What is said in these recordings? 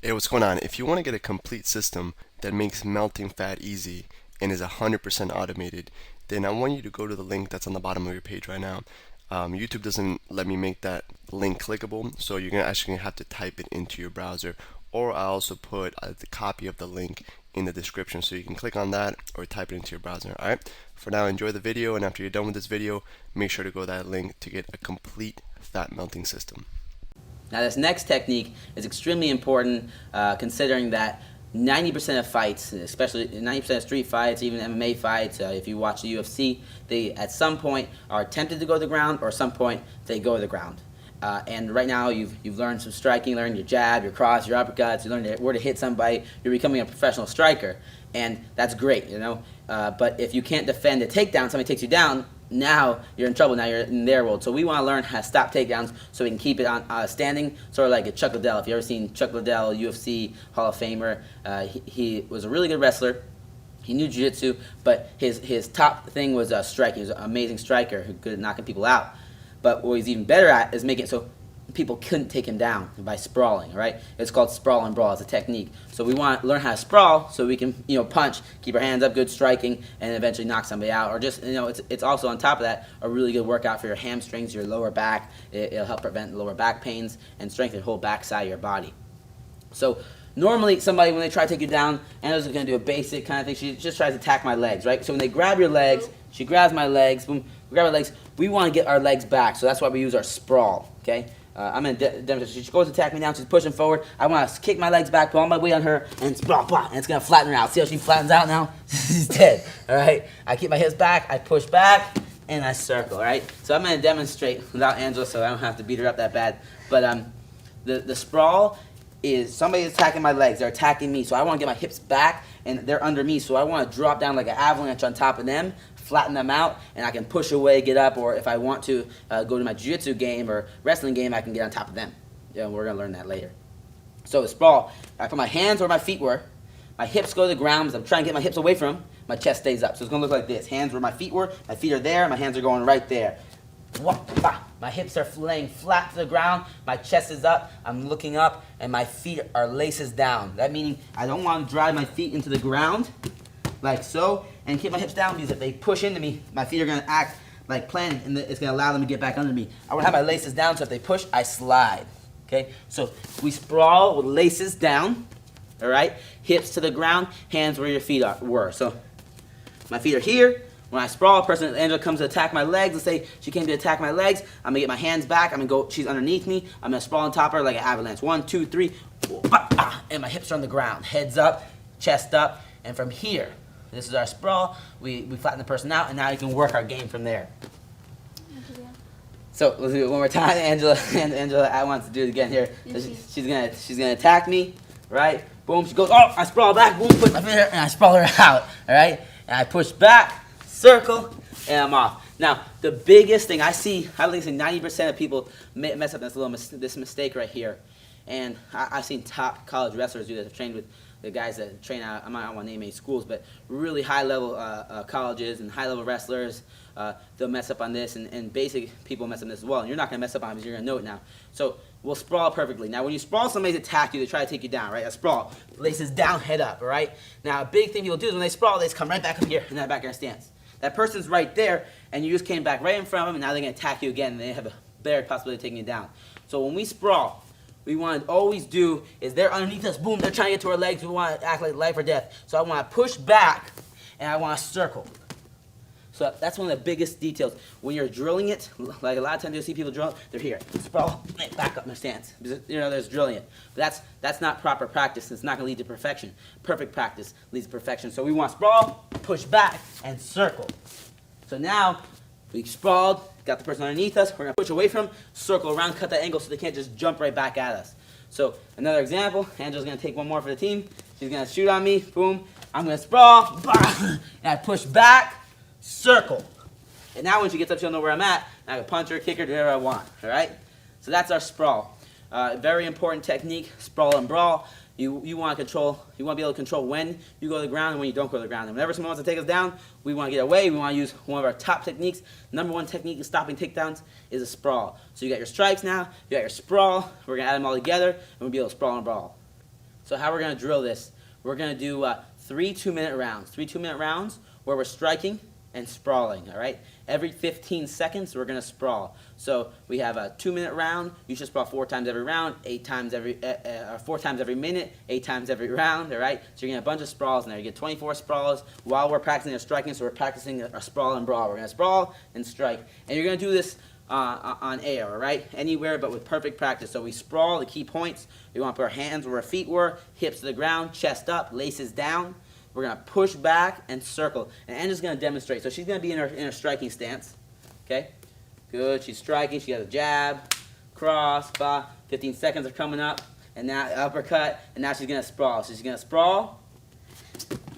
Hey, what's going on? If you want to get a complete system that makes melting fat easy and is 100% automated, then I want you to go to the link that's on the bottom of your page right now. YouTube doesn't let me make that link clickable, so you're actually gonna have to type it into your browser, or I also put the copy of the link in the description, so you can click on that or type it into your browser. All right. For now, enjoy the video, and after you're done with this video, make sure to go to that link to get a complete fat melting system. Now this next technique is extremely important considering that 90% of fights, especially 90% of street fights, even MMA fights, if you watch the UFC, they at some point are tempted to go to the ground, or at some point they go to the ground. And right now you've learned some striking, learned your jab, your cross, your uppercuts, you learned where to hit somebody, you're becoming a professional striker, and that's great, you know. But if you can't defend a takedown, somebody takes you down, now you're in trouble. Now you're in their world. So we want to learn how to stop takedowns so we can keep it on standing, sort of like a Chuck Liddell. If you ever seen Chuck Liddell, UFC Hall of Famer, he was a really good wrestler. He knew jiu-jitsu, but his top thing was striking. He was an amazing striker who good at knocking people out. But what he's even better at is making it so people couldn't take him down by sprawling, all right? It's called sprawl and brawl. It's a technique. So we want to learn how to sprawl so we can, punch, keep our hands up, good striking, and eventually knock somebody out. Or just, it's also on top of that a really good workout for your hamstrings, your lower back. It'll help prevent lower back pains and strengthen the whole back side of your body. So normally somebody, when they try to take you down, Anna's going to do a basic kind of thing. She just tries to attack my legs, right? So when they grab your legs, she grabs my legs, boom, we grab our legs. We want to get our legs back, so that's why we use our sprawl, okay? I'm going to demonstrate. She goes to attack me now. She's pushing forward. I want to kick my legs back, put all my weight on her, and sprawl, blah, and it's going to flatten her out. See how she flattens out now? She's dead, all right? I keep my hips back. I push back, and I circle, all right? So I'm going to demonstrate without Angela, so I don't have to beat her up that bad. But the sprawl is somebody attacking my legs. They're attacking me, so I want to get my hips back, and they're under me, so I want to drop down like an avalanche on top of them, flatten them out, and I can push away, get up, or if I want to go to my jiu-jitsu game or wrestling game, I can get on top of them. Yeah, we're going to learn that later. So the sprawl, I put my hands where my feet were, my hips go to the ground, as I'm trying to get my hips away from them, my chest stays up. So it's going to look like this. Hands where my feet were, my feet are there, my hands are going right there. My hips are laying flat to the ground, my chest is up, I'm looking up, and my feet are laces down. That meaning I don't want to drive my feet into the ground, like so, and keep my hips down, because if they push into me, my feet are going to act like planning, and it's going to allow them to get back under me. I want to have my laces down, so if they push, I slide. Okay, so we sprawl with laces down, all right? Hips to the ground, hands where your feet were. So my feet are here. When I sprawl, a person, Angela comes to attack my legs. Let's say she came to attack my legs. I'm going to get my hands back. I'm going to go, she's underneath me. I'm going to sprawl on top of her like an avalanche. 1, 2, 3. And my hips are on the ground. Heads up, chest up. And from here, this is our sprawl. We flatten the person out, and now you can work our game from there. So let's do it one more time. Angela, I want to do it again here. So she's gonna attack me, right? Boom, she goes, oh, I sprawl back, boom, put my feet there, and I sprawl her out, all right? And I push back, circle, and I'm off. Now, the biggest thing I see, I think 90% of people mess up this mistake right here. And I've seen top college wrestlers do this. I've trained with the guys that train out, I don't want to name any schools, but really high-level colleges and high-level wrestlers, they'll mess up on this, and basic people mess up on this as well. And you're not going to mess up on it because you're going to know it now. So we'll sprawl perfectly. Now, when you sprawl, somebody's attack you. They try to take you down, right? A sprawl. Laces down, head up, all right? Now, a big thing people do is when they sprawl, they just come right back up here in that back air stance. That person's right there, and you just came back right in front of them, and now they're going to attack you again, and they have a better possibility of taking you down. So when we sprawl, we want to always do is they're underneath us, boom, they're trying to get to our legs, we want to act like life or death. So I want to push back, and I want to circle. So that's one of the biggest details. When you're drilling it, like a lot of times you'll see people drill, they're here, sprawl, back up in their stance. There's drilling it. But that's not proper practice. It's not going to lead to perfection. Perfect practice leads to perfection. So we want to sprawl, push back, and circle. So now we sprawled, got the person underneath us, we're going to push away from them, circle around, cut that angle so they can't just jump right back at us. So another example, Angela's going to take one more for the team. She's going to shoot on me, boom. I'm going to sprawl, and I push back, circle. And now when she gets up, she'll know where I'm at, and I can punch her, kick her, do whatever I want, all right? So that's our sprawl. Very important technique, sprawl and brawl. You want to be able to control when you go to the ground and when you don't go to the ground. And whenever someone wants to take us down, we want to get away. We want to use one of our top techniques. Number one technique in stopping takedowns is a sprawl. So you got your strikes now, you got your sprawl. We're going to add them all together, and we'll be able to sprawl and brawl. So how we're going to drill this, we're going to do 3 2-minute rounds. 3 2-minute rounds where we're striking and sprawling, all right? Every 15 seconds, we're going to sprawl. So we have a 2-minute round. You should sprawl 4 times every round, 4 times every minute, 8 times every round, all right? So you're going to get a bunch of sprawls in there. You get 24 sprawls while we're practicing our striking, so we're practicing our sprawl and brawl. We're going to sprawl and strike. And you're going to do this on air, all right? Anywhere but with perfect practice. So we sprawl, the key points. We want to put our hands where our feet were, hips to the ground, chest up, laces down. We're going to push back and circle. And Angela's going to demonstrate. So she's going to be in her striking stance. Okay? Good. She's striking. She has a jab, cross, 15 seconds are coming up. And now uppercut. And now she's going to sprawl. So she's going to sprawl.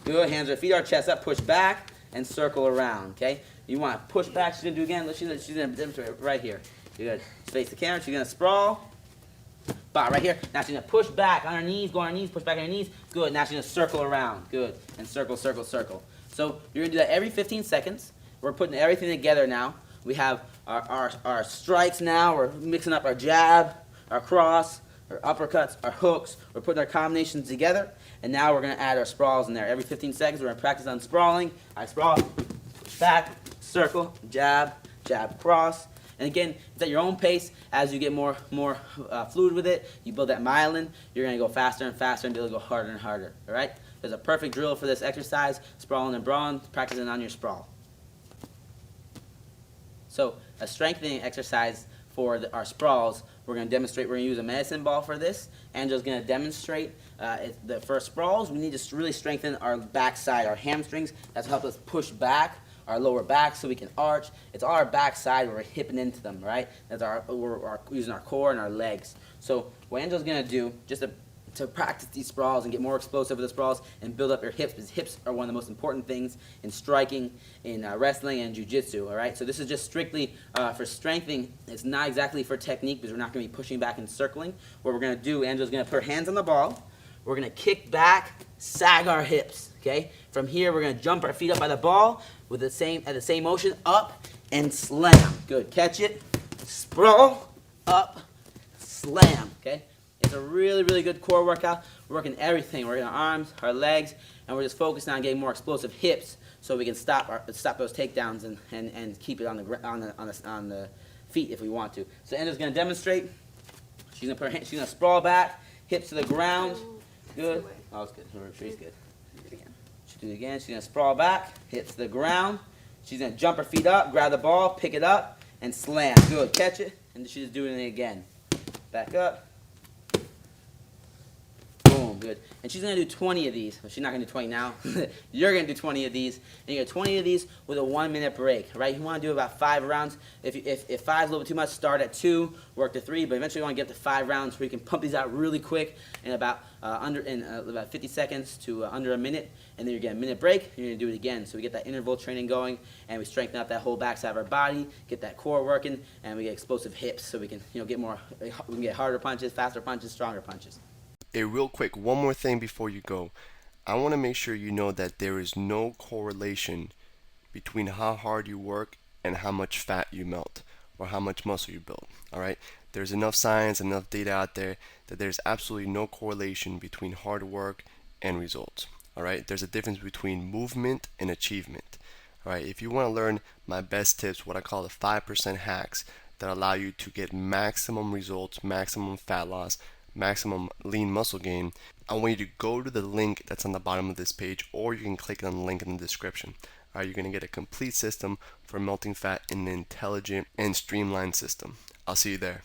Good. Hands or feet are chest up, push back, and circle around. Okay? You want to push back. She's going to do again. She's going to demonstrate right here. Good. Face the camera. She's going to sprawl. Right here. Now she's going to push back on her knees, go on her knees, push back on her knees. Good. Now she's going to circle around. Good. And circle, circle, circle. So you're going to do that every 15 seconds. We're putting everything together now. We have our strikes now. We're mixing up our jab, our cross, our uppercuts, our hooks. We're putting our combinations together. And now we're going to add our sprawls in there. Every 15 seconds, we're going to practice on sprawling. I sprawl, push back, circle, jab, jab, cross. And again, it's at your own pace. As you get more fluid with it, you build that myelin, you're going to go faster and faster and be able to go harder and harder. All right? There's a perfect drill for this exercise, sprawling and brawling, practicing on your sprawl. So a strengthening exercise for our sprawls, we're going to demonstrate, we're going to use a medicine ball for this. Angela's going to demonstrate the first sprawls. We need to really strengthen our backside, our hamstrings. That's help us push back our lower back so we can arch. It's all our backside where we're hipping into them, right? We're using our core and our legs. So what Angela's going to do, just to practice these sprawls and get more explosive with the sprawls and build up your hips, because hips are one of the most important things in striking, in wrestling, and jiu-jitsu, all right? So this is just strictly for strengthening. It's not exactly for technique because we're not going to be pushing back and circling. What we're going to do, Angela's going to put her hands on the ball. We're going to kick back, sag our hips, okay? From here, we're going to jump our feet up by the ball with the same motion, up and slam. Good. Catch it, sprawl, up, slam, okay? It's a really, really good core workout. We're working everything. We're working our arms, our legs, and we're just focusing on getting more explosive hips so we can stop those takedowns and keep it on the feet if we want to. So Angela's going to demonstrate. She's going to put her hand, she's going to sprawl back, hips to the ground. Good. Oh, it's good. She's good. She'll do it again. She's going to sprawl back, hips to the ground. She's going to jump her feet up, grab the ball, pick it up, and slam. Good. Catch it. And she's doing it again. Back up. Boom. Good. And she's going to do 20 of these. Well, she's not going to do 20 now. You're going to do 20 of these. And you get 20 of these with a 1-minute break. Right? You want to do about 5 rounds. If 5 is a little bit too much, start at 2, work to 3. But eventually you want to get to 5 rounds where you can pump these out really quick in about 50 seconds to under a minute. And then you get a minute break. You're going to do it again. So we get that interval training going, and we strengthen up that whole backside of our body, get that core working, and we get explosive hips so we can we can get harder punches, faster punches, stronger punches. Hey, real quick, one more thing before you go. I want to make sure you know that there is no correlation between how hard you work and how much fat you melt or how much muscle you build. All right? There's enough science, enough data out there that there's absolutely no correlation between hard work and results. All right? There's a difference between movement and achievement. All right? If you want to learn my best tips, what I call the 5% hacks that allow you to get maximum results, maximum fat loss, maximum lean muscle gain, I want you to go to the link that's on the bottom of this page, or you can click on the link in the description. All right, you're going to get a complete system for melting fat in an intelligent and streamlined system. I'll see you there.